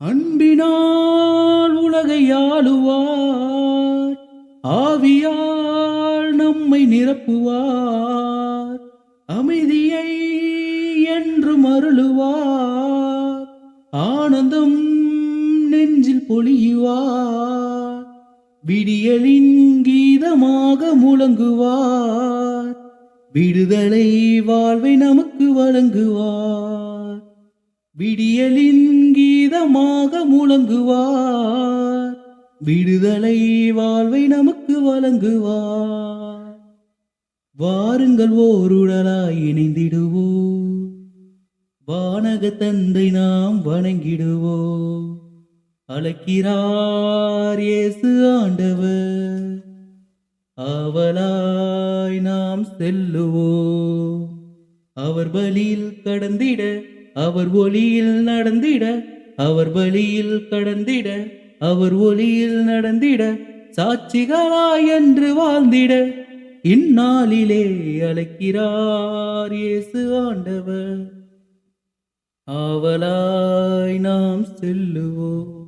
அன்பினால் உலகை ஆளுவார், ஆவியால் நம்மை நிரப்புவார், அமைதியை என்றும் அருளுவார், ஆனந்தம் நெஞ்சில் பொழியுவார், விடியலின் கீதமாக முழங்குவார், விடுதலை வாழ்வை நமக்கு வழங்குவார், விடியலின் கீதமாக முழங்குவார், விடுதலை வாழ்வை நமக்கு வழங்குவார். வாருங்கள் ஓருடலாய் இணைந்திடுவோம், வானக தந்தை நாம் வணங்கிடுவோம். அழைக்கிறார் இயேசு ஆண்டவர், ஆவலாய் நாம் செல்லுவோம். அவர் பலியில் கடந்திட, அவர் ஒளியில் நடந்திட, அவர் பலியில் கடந்திட, அவர் ஒளியில் நடந்திட, சாட்சிகளாய் என்று வாழ்ந்திட இந்நாளிலே அழைக்கிறார் இயேசு ஆண்டவர். ஆவலாய் நாம் செல்லுவோம்.